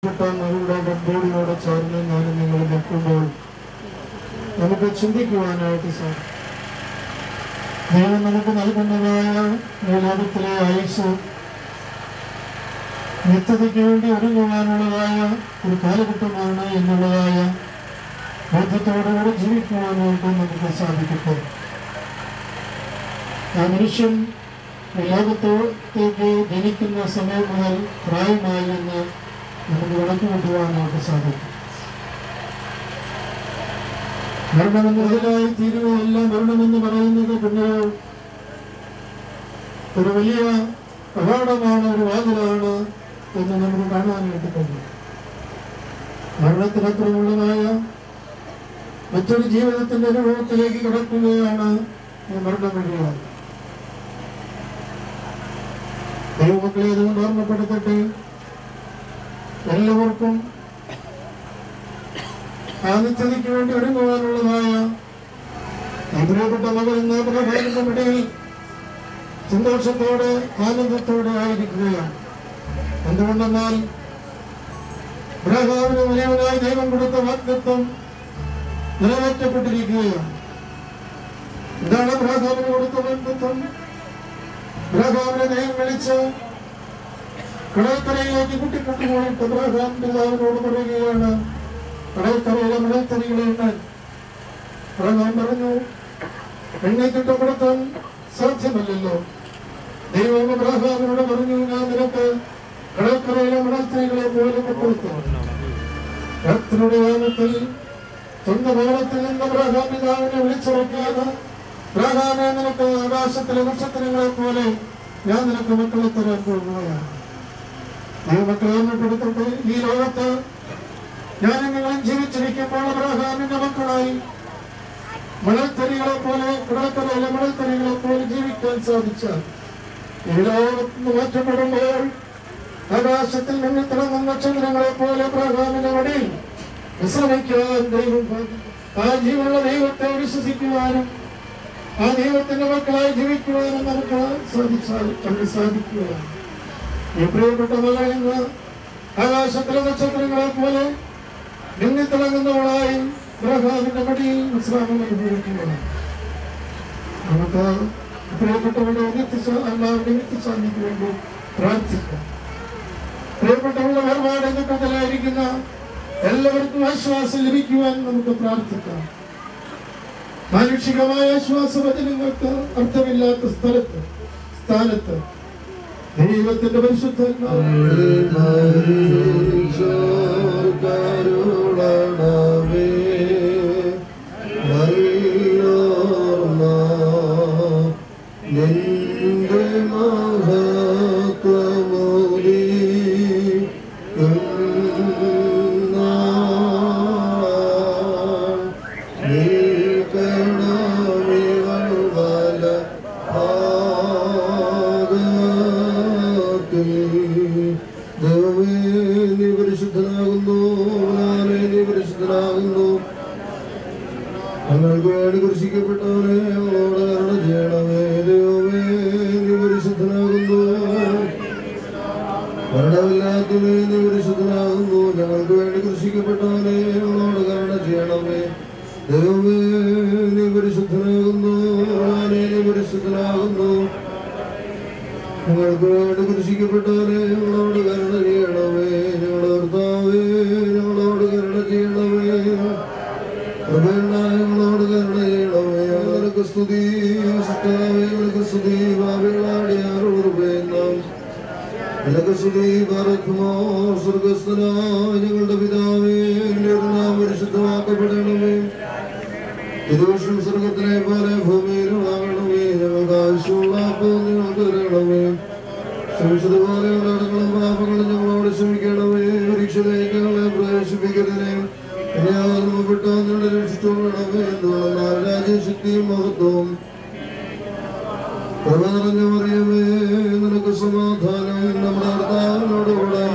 മകളുടെ ബോഡിയോടെ ചേർന്ന് ഞാനും നിങ്ങൾ നിൽക്കുമ്പോൾ നമുക്ക് ചിന്തിക്കുവാനായിട്ട് സാധിക്കും. ദൈവം നമുക്ക് നൽകുന്നതായ ഈ ലോകത്തിലെ ആയുസ് നിത്യതയ്ക്ക് വേണ്ടി ഒരുങ്ങുവാനുള്ളതായ ഒരു കാലഘട്ടമാണ് എന്നുള്ളതായ ബോധ്യത്തോടുകൂടി ജീവിക്കുവാനായിട്ട് നമുക്ക് സാധിക്കട്ടെ. ആ മനുഷ്യൻ ഈ ലോകത്തേക്ക് ജനിക്കുന്ന സമയം മുതൽ പ്രായമായി എന്ന് നമുക്ക് കണക്കുകൂട്ടുവാനായിട്ട് സാധിക്കും. മരണമെന്ന് ഇതിലായി തീരുകയല്ല. മരണമെന്ന് പറയുന്നത് പിന്നെ ഒരു വലിയ അപകടമാണ്, ഒരു വാതിലാണ് എന്ന് നമുക്ക് കാണാനായിട്ട് കഴിയും. മരണത്തിനപ്പുറമുള്ളതായ മറ്റൊരു ജീവിതത്തിന്റെ അനുഭവത്തിലേക്ക് കിടക്കുകയാണ് ഈ മരണം വഴിയാണ്. ദൈവമക്കളെ അതുകൊണ്ട് ഓർമ്മപ്പെടുത്തട്ടെ, എല്ലാവർക്കും ആ നിത്യതയ്ക്ക് വേണ്ടി ഒരുങ്ങുവാനുള്ളതായ പ്രിയപ്പെട്ട മകൾ എന്ന പ്രഭാതത്തിന്റെ ഇടയിൽ സന്തോഷത്തോടെ ആനന്ദത്തോടെ ആയിരിക്കുകയാണ്. എന്തുകൊണ്ടെന്നാൽ അബ്രഹാമിന് വലിയവനായി ദൈവം കൊടുത്ത വാഗ്ദത്തം നിറവേറ്റപ്പെട്ടിരിക്കുകയാണ്. എന്താണ് അബ്രഹാമിന് കൊടുത്ത വാഗ്ദത്തം? അബ്രഹാമിനെ ദൈവം വിളിച്ച് കടൽക്കരയിലേക്ക് കൂട്ടിക്കൊണ്ടുപോയിട്ട് അബ്രഹാം പിതാവിനോട് പറയുകയാണ്, കടൽക്കരയിലെ മണൽത്തരികളെ എണ്ണാൻ. അബ്രഹാം പറഞ്ഞു, എണ്ണിത്തിട്ടപ്പെടുത്താൻ സാധ്യമല്ലല്ലോ. ദൈവം അബ്രഹാമിനോട് പറഞ്ഞു, ഞാൻ നിനക്ക് കടൽക്കരയിലെ മണൽത്തരികളെ പോലെ കൊടുത്തു. രാത്രിയുടെ യാമത്തിൽ സ്വന്തം ഭവനത്തിൽ നിന്ന് അബ്രഹാം പിതാവിനെ വിളിച്ചിറക്കിയത്, അബ്രഹാമേ, നിനക്ക് ആകാശത്തിലെ നക്ഷത്രങ്ങളെ പോലെ ഞാൻ നിനക്ക് മക്കളെ തരാൻ പോകുകയാണ്. ദൈവമക്കളെ ഓർമ്മപ്പെടുത്തട്ടെ, ഈ ലോകത്ത് ഞാനും നിങ്ങളും ജീവിച്ചിരിക്കുമ്പോൾ അബ്രഹാമിന്റെ മക്കളായി മണൽത്തരികളെ പോലെ, കടൽക്കരയിലെ മണൽത്തരികളെ പോലെ ജീവിക്കാൻ സാധിച്ചാൽ ഈ ലോകത്ത് മാറ്റപ്പെടുമ്പോൾ ആകാശത്തിൽ നിന്ന് തിളങ്ങുന്ന നക്ഷത്രങ്ങളെ പോലെ അബ്രഹാമിന്റെ വടിയിൽ വിശ്രമിക്കുവാൻ ദൈവം, ആ ജീവനുള്ള ദൈവത്തെ വിശ്വസിക്കുവാനും ആ ദൈവത്തിന്റെ മക്കളായി ജീവിക്കുവാനും നമുക്ക് സാധിക്കുകയാണ്. ഈ പ്രിയപ്പെട്ട മകൾ ഇന്ന് ആകാശത്തിലെ നക്ഷത്രങ്ങളെ പോലെ മിന്നിത്തിളങ്ങുന്നവളായി അബ്രഹാമിന്റെ മടിയിൽ വിശ്രാമം അനുഭവിക്കുകയാണ്. നമുക്ക് പ്രിയപ്പെട്ടവരുടെ എല്ലാവരുടെ നിത്യശാന്തിക്ക് വേണ്ടി പ്രാർത്ഥിക്കാം. പ്രിയപ്പെട്ടവരുടെ വേർപാട് ദുഃഖത്തിലായിരിക്കുന്ന എല്ലാവർക്കും ആശ്വാസം ലഭിക്കുവാൻ നമുക്ക് പ്രാർത്ഥിക്കാം. മാനുഷികമായ ആശ്വാസവചനങ്ങൾക്ക് അർത്ഥമില്ലാത്ത സ്ഥാനത്ത് ദൈവത്തിന്റെ പരിശുദ്ധ ഞങ്ങൾക്ക് വേണ്ടി കുരിശിക്കപ്പെട്ടവനെ ഞങ്ങളോട് കരുണ ചെയ്യണമേ. ദൈവമേ, നീ പരിശുദ്ധനാകുന്നു. മരണമില്ലാത്തവനെ നീ പരിശുദ്ധനാകുന്നു. ഞങ്ങൾക്ക് വേണ്ടി കുരിശിക്കപ്പെട്ടവനെ ഞങ്ങളോട് കരുണ ചെയ്യണമേ. ദൈവമേ, നീ പരിശുദ്ധനാകുന്നു. നീ പരിശുദ്ധനാകുന്നു. ഞങ്ങൾക്ക് വേണ്ടി കുരിശിക്കപ്പെട്ടവനെ ഞങ്ങളോട് കരുണ ചെയ്യണമേ. ഞങ്ങളുടെ കർത്താവേ, ഞങ്ങളോട് കരുണ ചെയ്യണമേ. ഞങ്ങളോട് കരുണ ചെയ്യണമേ. നിനക്ക് സ്തുതി, നിനക്ക് സ്തുതി. നിനക്ക് സ്തുതി. പാർക്കുമോ സ്വർഗസ്ഥനായ ഞങ്ങളുടെ പിതാവേ, നിന്റെ നാമം പരിശുദ്ധമാക്കപ്പെടണമേ. തിരുവശം സ്വർഗത്തിലെ പോലെ ഭൂമിയിലും ആകണമേ. ഞങ്ങൾക്ക് ആവശ്യമുള്ള അപ്പോൾ ഞങ്ങൾക്ക് തരണമേ. ക്ഷമിച്ചതുപോലെ ഞങ്ങളുടെ പാപങ്ങളും ഞങ്ങളോട് ക്ഷമിക്കണമേ. പരീക്ഷയിലേക്ക് ഞങ്ങളെ പ്രവേശിപ്പിക്കരുതേ. രാജ്യശക്തിയും മഹത്വവും പ്രഭ നിറഞ്ഞ മറിയമേ, നിനക്ക് സമാധാനം. നമ്മുടെ കർത്താവിനോടുകൂടെ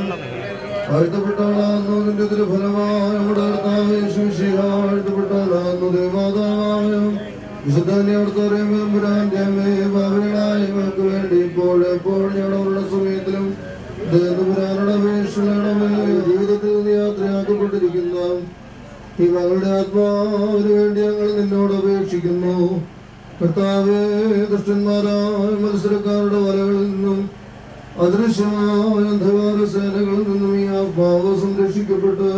വാഴ്ത്തപ്പെട്ടവളാകുന്നു. നിന്റെ തിരുഫലമായ നമ്മുടെ കർത്താവ് യേശു മിശിഹ വാഴ്ത്തപ്പെട്ടവളാകുന്നു. ദേവമാതാവായ വിശുദ്ധ കന്യാമറിയമേ, പാപികളായ ഞങ്ങൾക്ക് വേണ്ടി ഇപ്പോൾ ഞങ്ങളുടെ സമയത്തിലും ജീവിതത്തിൽ നിന്ന് യാത്രയാക്കപ്പെട്ടിരിക്കുന്ന ഈ മകളുടെ ആത്മാവിന് വേണ്ടി ഞങ്ങൾ നിന്നോട് അപേക്ഷിക്കുന്നു. കർത്താവേ, ദുഷ്ടന്മാരായ മത്സരക്കാരുടെ വലകളിൽ നിന്നും അദൃശ്യമായ അന്ധകാര സേനകളിൽ നിന്നും ഈ ആത്മാവ് സംരക്ഷിക്കപ്പെട്ട്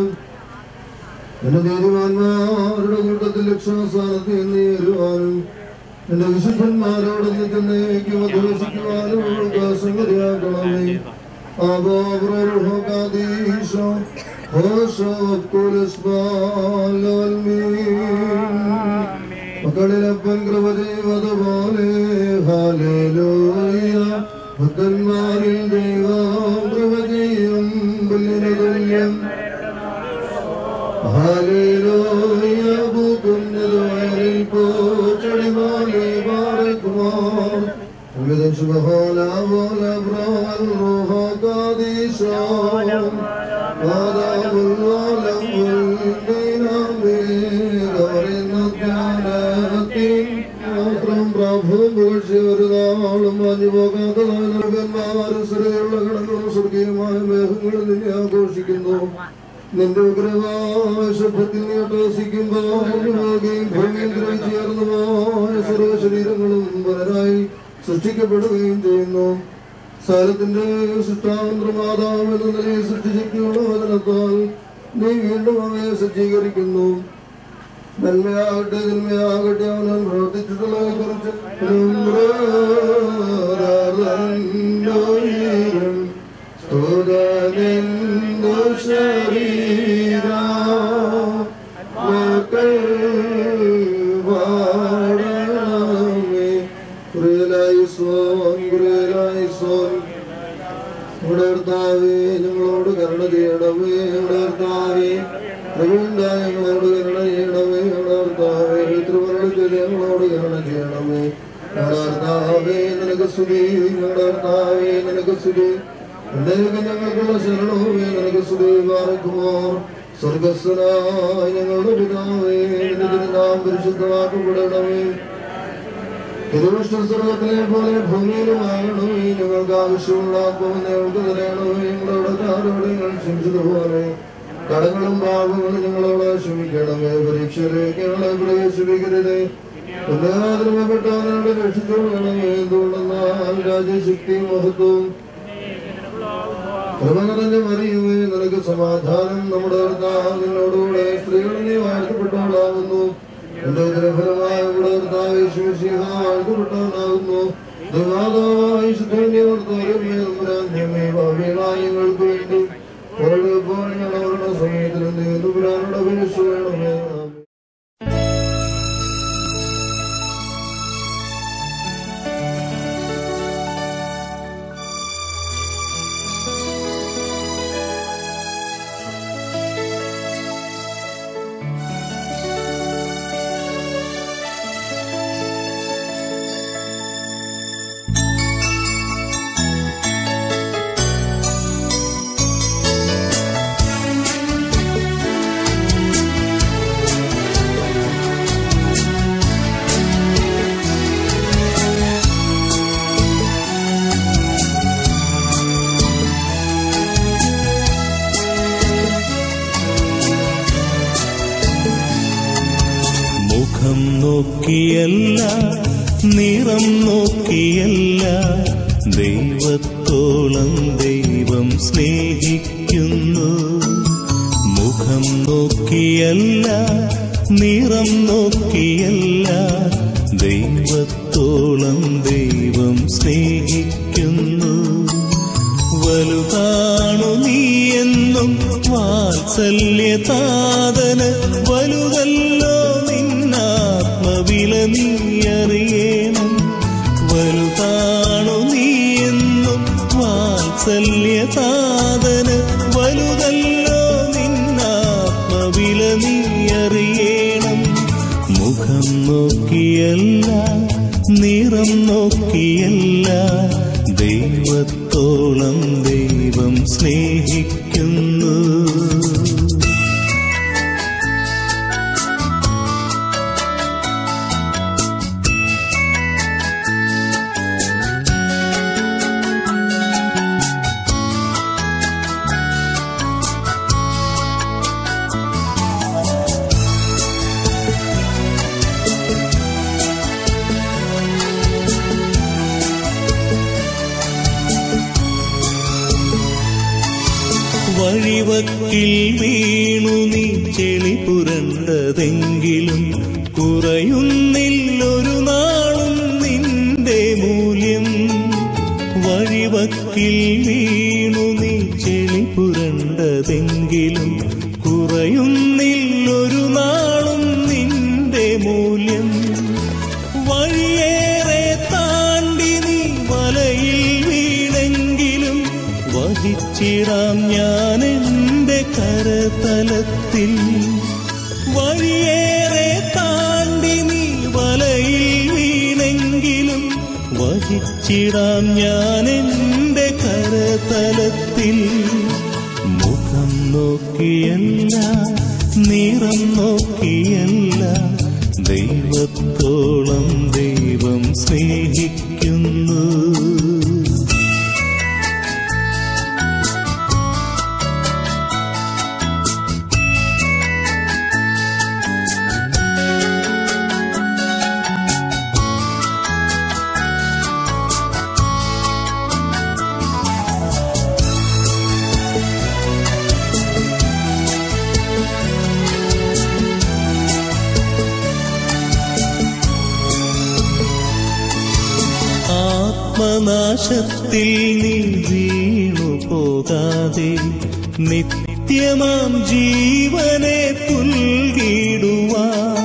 എന്റെ നീതിമാന്മാരുടെ കൂട്ടത്തിൽ ലക്ഷാസ്ഥാനത്ത് എന്നേരുവാനും എന്റെ വിശുദ്ധന്മാരോട് നിന്നേക്കും അധിവസിക്കുവാനും സംഗതിയാക്കണമേ. മക്കളിലപ്പൻ കൃപ ചെയ്വതുപോലെ ഹല്ലേലൂയ. ഭക്തന്മാരിൽ ദൈവം കൃപ ചെയ്യും പുല്ലിനു തുല്യം. ഹല്ലേലൂയ. ഭൂകുന്നതുവയലിൽ പൂച്ചെടിപോലെ പാറക്കുമാർ വിവിധ സ്വർഗീയമായ മേഘങ്ങളിൽ നിന്നെ ആഘോഷിക്കുന്നു. നിന്റെ ഉഗ്രവാശത്തിൽ നീ ഉല്ലസിക്കുമ്പോൾ ഭൂമിയിൽ ചേർന്നു പോയ സർവശരീരങ്ങളും പുനരായി സൃഷ്ടിക്കപ്പെടുകയും ചെയ്യുന്നു. സ്ഥലത്തിന്റെ സൃഷ്ടാന്തമാതാവ് എന്ന നിലയിൽ സൃഷ്ടിശക്തിയുള്ള വചനത്താൽ നീ വീണ്ടും അവയെ സജ്ജീകരിക്കുന്നു. നന്മയാകട്ടെ തിന്മയാകട്ടെ അവൻ പ്രവർത്തിച്ചിട്ടുള്ളതിനെ കുറിച്ച് ഞങ്ങളോട് കരുണ ചെയ്യണമേ. കർത്താവേ, ഞങ്ങളോട് കരുണ ചെയ്യണമേ. കർത്താവേ, ഞങ്ങളോട് കരുണ ചെയ്യണമേ. കർത്താവേ, നിനക്ക് സ്തുതി. കർത്താവേ, നിനക്ക് സ്തുതി. ഞങ്ങൾക്കുള്ള ശരണവും നിനക്ക് സ്തുതി. പാർക്കുമോർ സ്വർഗസ്ഥനായ ഞങ്ങളുടെ പിതാവേ, നിന്റെ നാം പരിശുദ്ധമാക്കപ്പെടണമേ. സ്വർഗത്തിലെ പോലെ ഭൂമിയിലുമാകണമേ. ഞങ്ങൾക്ക് ആവശ്യമുള്ള ആത്മാവ് ഞങ്ങൾക്ക് തരണമേ. ഞങ്ങളുടെ കാരോട് ഞങ്ങൾ ക്ഷമിച്ചതുപോലെ കടങ്ങളും പാപങ്ങളും ഞങ്ങളോട് ക്ഷമിക്കണമേ. പരീക്ഷയിലേക്ക് ഞങ്ങളെ പ്രവേശിപ്പിക്കരുതേ. ഉന്നതപ്പെട്ടവനോട് രക്ഷിച്ചുകൊള്ളണമേ. എന്തുകൊണ്ടെന്നാൽ രാജ്യശക്തിയും മഹത്വവും കൃപ നിറഞ്ഞ മറിയുമേ, നിനക്ക് സമാധാനം. നമ്മുടെ കർത്താവ് നിന്നോടുകൂടെ സ്ത്രീകൾ നീ വാഴ്ത്തപ്പെട്ടവളാകുന്നു. എന്റെ ഉദരഫലമായ ഇവിടെ കർത്താവ് യേശുമിശിഹാ വാഴ്ത്തപ്പെട്ടവനാകുന്നു. ദൈവമാതാവായ ഞങ്ങൾക്ക് വേണ്ടി ഞങ്ങളുടെ സമയത്തിലും ദൈവപുരാനോട് അപേക്ഷ വേണമേ. നോക്കിയല്ല, നിറം നോക്കിയല്ല, ദൈവത്തോളം ദൈവം സ്നേഹിക്കുന്നു. മുഖം നോക്കിയല്ല, നിറം നോക്കിയല്ല, ദൈവത്തോളം ദൈവം സ്നേഹിക്കുന്നു. വലുതാണു നീയെന്നും വാത്സല്യതാതന്, വലുതല്ലോ നിന്നാത്മവില നീ അറിയണം. വലുതാണു നീയെന്നും വാത്സല്യതാതന്, വലുതല്ലോ നിന്നാത്മവില നീ അറിയണം. മുഖം നോക്കിയല്ല, നിറം നോക്കിയല്ല, ദൈവത്തോളം ദൈവം സ്നേഹിക്കുന്നു. വഴിവക്കിൽ വീണു നീ ചെളി പുരണ്ടതെങ്കിലും കുറയുന്നില്ലൊരു നാളും നിന്റെ മൂല്യം. വഴിവക്കിൽ വീണു നീ ചെളി പുരണ്ടതെങ്കിലും കുറയുന്നില്ലൊരു നാളും നിന്റെ മൂല്യം. വഴിയേറെ താണ്ടി നീ വലയിൽ വീണെങ്കിലും വഹിച്ചിടാം ഞാൻ എന്റെ കരതലത്തിൽ. വഴിയേറെ താണ്ടി നീ വലയിൽ വീണെങ്കിലും വഹിച്ചിടാം ഞാൻ എന്റെ കരതലത്തിൽ. മുഖം നോക്കിയല്ല നിറം നോക്കിയല്ല ദൈവത്തോളം ദൈവം സ്നേഹിക്കുന്നു. ആത്മനാശത്തിൽ നീ വീണു പോകാതെ നിത്യമാം ജീവനെ പുൽകിടുവാൻ.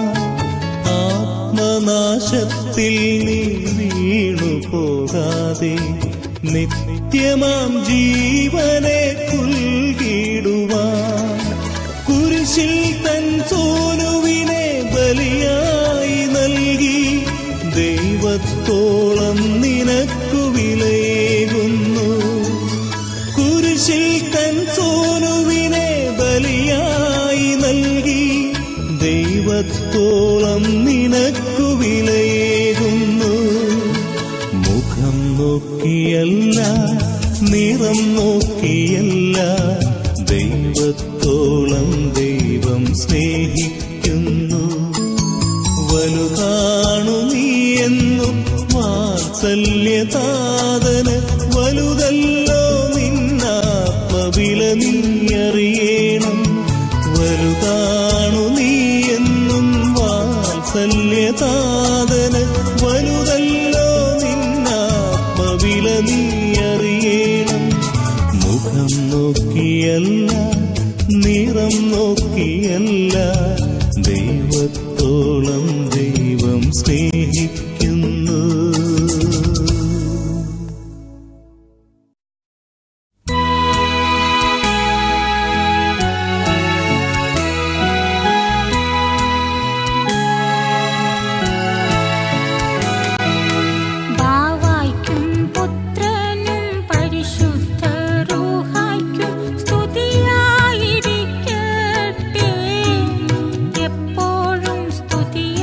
ആത്മനാശത്തിൽ നീ വീണു പോകാതെ നിത്യമാം ജീവനെ പുൽകിടുവാൻ. കുരിശിൽ തൻ സോനുവിനെ ബലിയായി നൽകി ദൈവത്തോളം നിനക്കു വിലയേകുന്നു. കുരിശിൽ തൻ സോനുവിനെ ബലിയായി നൽകി ദൈവത്തോളം നിനക്കു വിലയേകുന്നു. മുഖം നോക്കിയല്ല നിറം നോക്കിയല്ല ദൈവത്തോളം ദൈവം സ്നേഹിക്കുന്നു. വലുതാണു നീ എന്നും വാത്സല്യതാതന് വലുതല്ലോ നിന്നാത്മവില നീ അറിയണം. വലുതാണു നീ എന്നും വാത്സല്യതാതന് വലുതല്ലോ നിന്നാത്മവില നീ അറിയണം. മുഖം നോക്കിയല്ല നിറം നോക്കിയല്ല ദൈവത്തോളം ദൈവം സ്നേഹിക്കുന്നു. എപ്പോഴും സ്തുതിയായിരിക്കട്ടെ.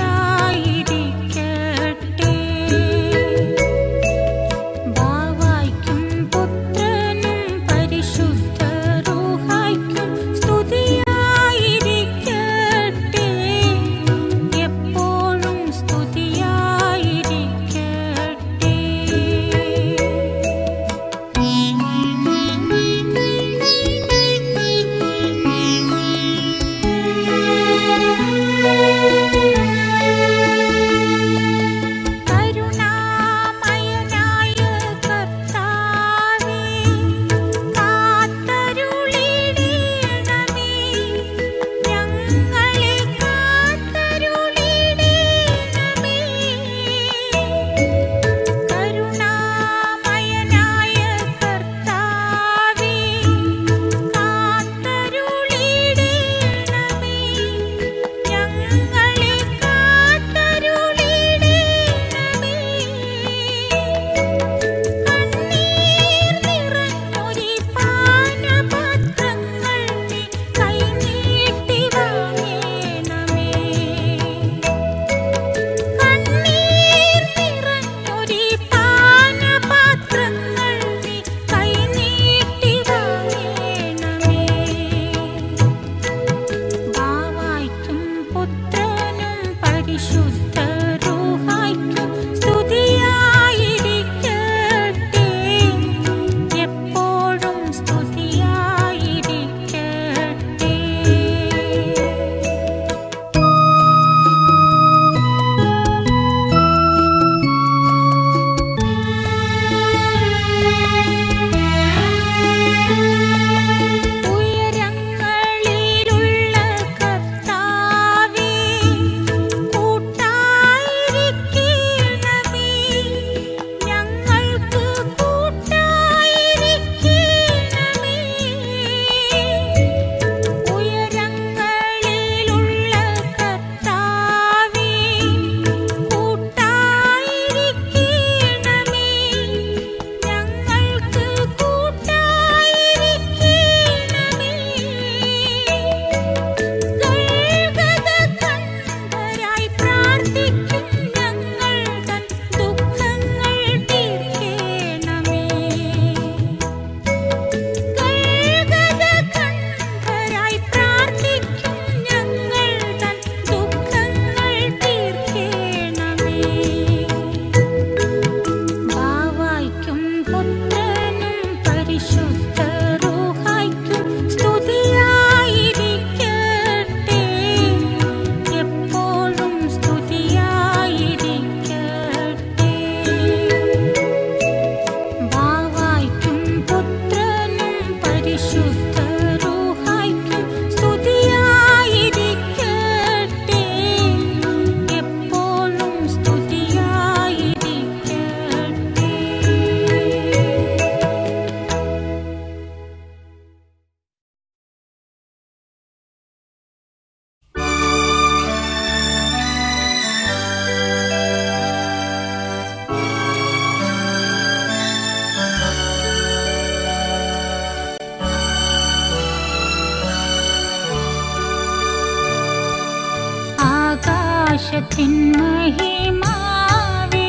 ആകാശത്തിൻ മഹിമാവേ,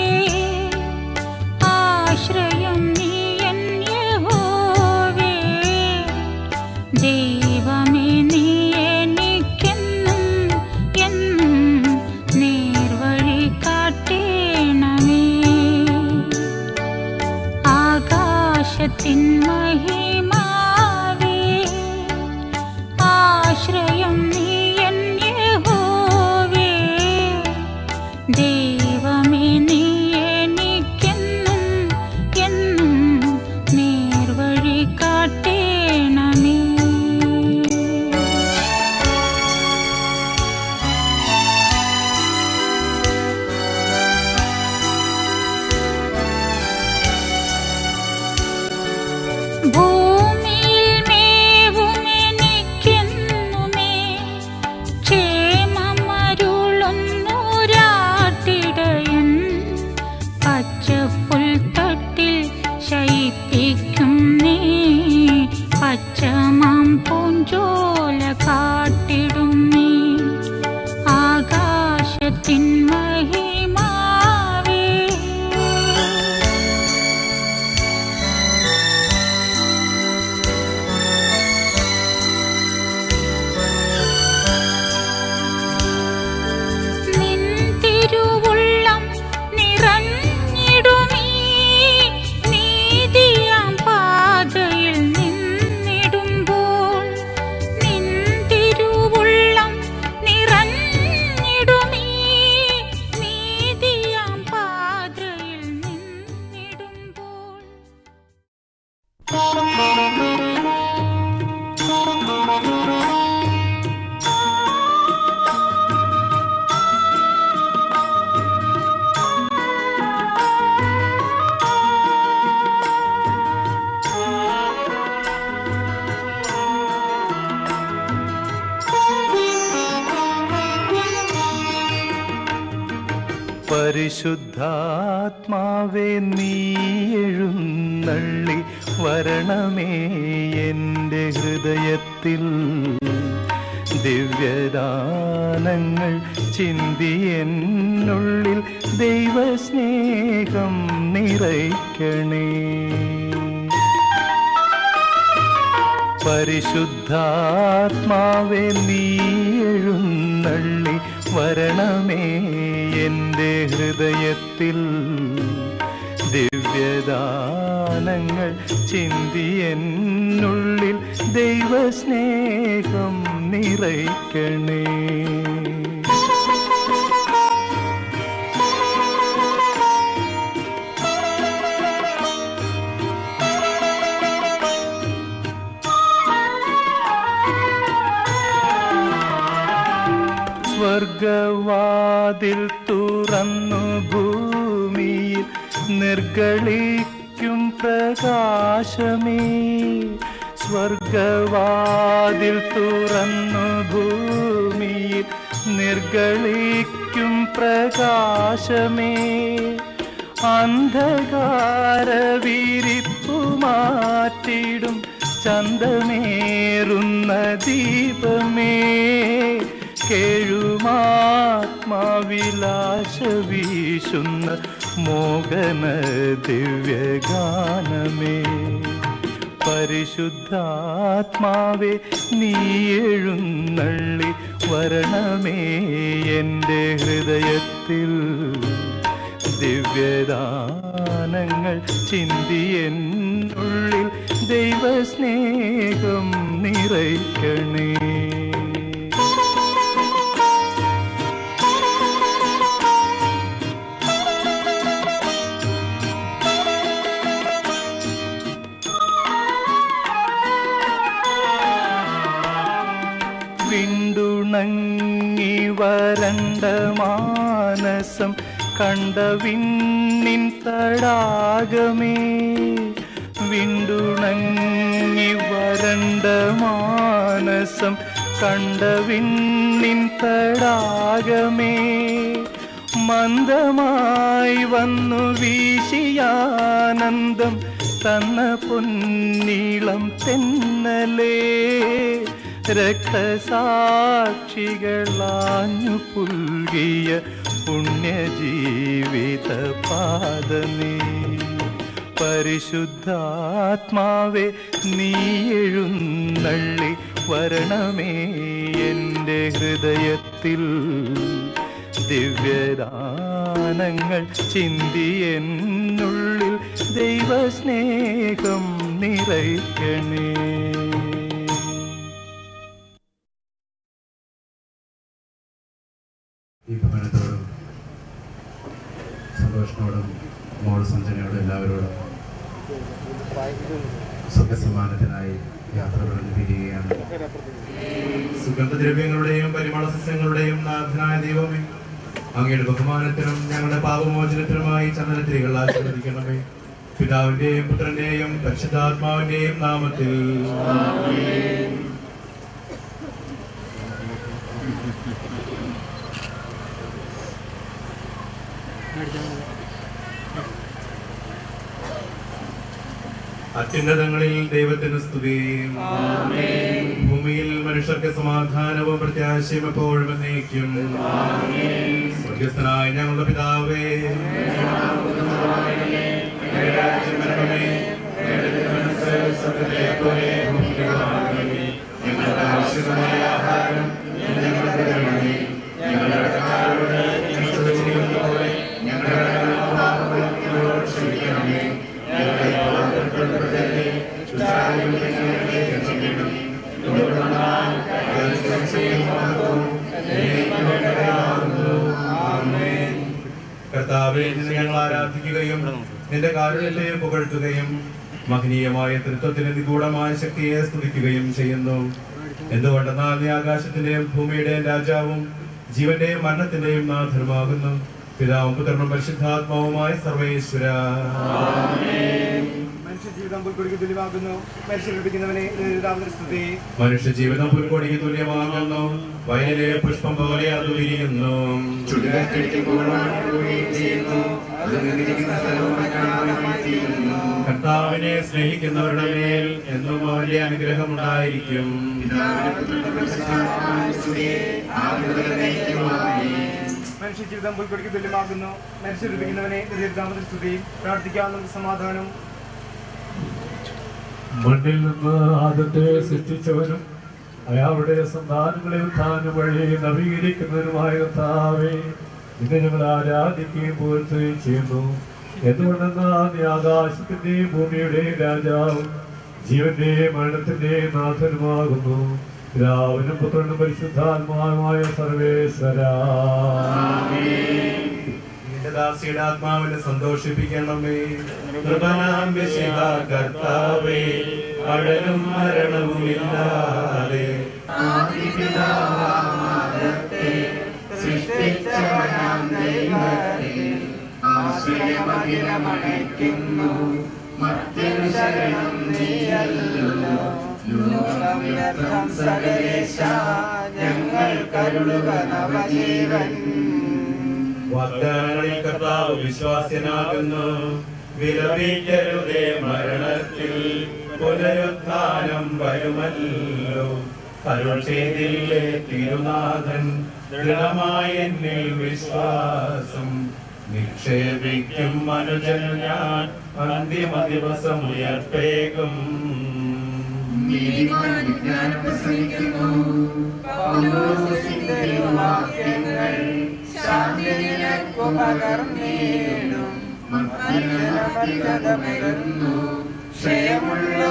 ആശ്രയം നീ എൻ യഹോവേ. ദൈവമേ നീ എനിക്കെന്നും എന്നും നേർവഴി കാട്ടേണമേ. ആകാശത്തിൻ മഹിമാവേ, ആശ്രയം നീ എൻ യഹോവേ. ദൈവമേ നീ എനിക്കെന്നും എന്നും നേർവഴി കാട്ടേണമേ. ഭൂമിയിൽ മേവുമെനിക്കെന്നുമേ ക്ഷേമമരുളുന്നൊരാട്ടിടയൻ. പച്ചപ്പുൽത്തട്ടിൽ ശയിപ്പിക്കും നീ, പച്ചമാം പൂഞ്ചോല കാട്ടിടും നീ. ആകാശത്തിൻ മഹിമാവേ, നിൻ തിരുവുള്ളം നിറഞ്ഞിടുമീ നീതിയാം പാതയിൽ നിന്നിടുമ്പോൾ. നിൻ തിരുവുള്ളം നിറഞ്ഞിടുമീ നീതിയാം പാതയിൽ നിന്നിടുമ്പോൾ. പരിശുദ്ധാത്മാവേ നീ എഴുന്നള്ളി വരണമേ എൻ്റെ ഹൃദയത്തിൽ. ദിവ്യദാനങ്ങൾ ചിന്തി എന്നുള്ളിൽ ദൈവസ്നേഹം നിറയ്ക്കണേ. പരിശുദ്ധാത്മാവേ നീ എഴുന്നള്ളി വരണമേ എൻ്റെ ഹൃദയത്തിൽ. ദിവ്യദാനങ്ങൾ ചിന്തി എന്നുള്ളിൽ ദൈവസ്നേഹം നിറയ്ക്കണേ. സ്വർഗവാതിൽ തുറന്നു ഭൂമിയിൽ നിർഗളിക്കും പ്രകാശമേ. സ്വർഗവാതിൽ തുറന്നു ഭൂമിയിൽ നിർഗളിക്കും പ്രകാശമേ. അന്ധകാര വിരിപ്പു മാറ്റിടും ചന്തമേറുന്ന ദീപമേ. കേഴുമാത്മാവിലാശ വീശുന്ന മോഹന ദിവ്യഗാനമേ. പരിശുദ്ധാത്മാവേ നീ എഴുന്നള്ളി വരണമേ എൻ്റെ ഹൃദയത്തിൽ. ദിവ്യദാനങ്ങൾ ചിന്തി എന്നുള്ളിൽ ദൈവസ്നേഹം നിറയ്ക്കണേ. വിണ്ടുണങ്ങി വരണ്ട മാനസം കണ്ട വിണ്ണിൻ തടാകമേ. വിണ്ടുണങ്ങി വരണ്ട മാനസം കണ്ട വിണ്ണിൻ തടാകമേ. മന്ദമായി വന്നു വീശിയാനന്ദം തന്ന പൊന്നീളം തെന്നലേ. രക്തസാക്ഷികളാഞ്ഞു പുൽകിയ പുണ്യജീവിത പാദമേ, പരിശുദ്ധാത്മാവേ നീ എഴുന്നള്ളി വരണമേ എൻ്റെ ഹൃദയത്തിൽ. ദിവ്യദാനങ്ങൾ ചിന്തി എന്നുള്ളിൽ ദൈവസ്നേഹം നിറയ്ക്കണേ. ഈ ഭവനത്തോടും സന്തോഷത്തോടും മോൾ സഞ്ജനയോടും എല്ലാവരോടും സുഖസമ്മാനത്തിനായി യാത്ര പറഞ്ഞു പിരിയുകയാണ്. സുഗന്ധദ്രവ്യങ്ങളുടെയും പരിമള സസ്യങ്ങളുടെയും നാഥനായ ദൈവമേ, അങ്ങയുടെ ബഹുമാനത്തിനും ഞങ്ങളുടെ പാപമോചനത്തിനുമായി ചന്ദനത്തിരികൾ ആശീർവദിക്കണമേ. പിതാവിന്റെയും പുത്രന്റെയും പരിശുദ്ധാത്മാവിന്റെയും നാമത്തിൽ. അത്യുന്നതങ്ങളിൽ ദൈവത്തിന് സ്തുതി. ഭൂമിയിൽ മനുഷ്യർക്ക് സമാധാനവും പ്രത്യാശയും എപ്പോഴും എന്നേക്കും. സ്വർഗസ്ഥനായ ഞങ്ങളുടെ പിതാവേ, ഞങ്ങളുടെ ആവശ്യമായ ആഹാരം ഞങ്ങളുടെ തരണമേ. ഞങ്ങളുടെ കടക്കാരോട് ഞങ്ങളുടെ ചെയ്യുന്നതുപോലെ ഞങ്ങളുടെ പാപങ്ങളോട് ക്ഷമിക്കണമേ. കർത്താവേ, നിന്നെ ഞങ്ങൾ ആരാധിക്കുകയും നിന്റെ കാരുണ്യത്തെ പുകഴ്ത്തുകയും മഹനീയമായ തൃത്വത്തിന്റെ നിഗൂഢമായ ശക്തിയെ സ്തുതിക്കുകയും ചെയ്യുന്നു. എന്തുകൊണ്ടെന്നാൽ നീ ആകാശത്തിന്റെയും ഭൂമിയുടെയും രാജാവും ജീവന്റെയും മരണത്തിന്റെയും നാഥനുമാകുന്നു. പിതാവും പുത്രനും പരിശുദ്ധാത്മാവുമായ സർവേശ്വര. മനുഷ്യജീവിതം പുൽക്കൊടിക്ക് തുല്യമാകുന്നു. മനുഷ്യനെ സ്തുതി. മനുഷ്യജീവിതം പുൽക്കൊടിക്ക് തുല്യമാകുന്നു. വയലിലെ പുഷ്പം പോലെ അത് വിരിയുന്നു. കർത്താവിനെ സ്നേഹിക്കുന്നവരുടെ മേൽ എന്നും വലിയ അനുഗ്രഹം ഉണ്ടായിരിക്കും. മനുഷ്യജീവിതം പുൽക്കൊടിക്ക് തുല്യമാകുന്നു. മനുഷ്യരൂപിക്കുന്നവനെ ദീർഘാമത സ്തുതി. പ്രാർത്ഥിക്കാവുന്ന സമാധാനം. മണ്ണിൽ നിന്ന് ആദത്തെ സൃഷ്ടിച്ചവനും അയാളുടെ സന്താനങ്ങളെ ഉത്ഥാനം വഴി നവീകരിക്കുന്നതിനുമായ കർത്താവേ, നിന്നെ ഞങ്ങൾ ആരാധിക്കുകയും പുകഴ്ത്തുകയും ചെയ്യുന്നു. എന്തുകൊണ്ടെന്നാൽ നീ ആകാശത്തിന്റെയും ഭൂമിയുടെയും രാജാവും ജീവന്റെയും മരണത്തിന്റെയും നാഥനുമാകുന്നു. പിതാവിനും പുത്രനും പരിശുദ്ധാത്മാവുമായ സർവേശ്വര. ദാസിയുടെ ആത്മാവിനെ സന്തോഷിപ്പിക്കണമേ. കർത്താവേ, അഴലും മരണവുമില്ലാതെ വാഗ്ദാനങ്ങളിൽ കർത്താവ് വിശ്വാസ്യനാകുന്നു. വിലപിക്കരുതേ, മരണത്തിൽ പുനരുത്ഥാനം വരുമല്ലോ. അരുൾ ചെയ്തില്ലേ തിരുനാഥൻ, ദൃഢമായ എന്നിൽ വിശ്വാസം നിക്ഷേപിക്കും മനുജനു ഞാൻ അന്തിമ ദിവസം ഉയർപ്പേകും. ക്ഷയമുള്ള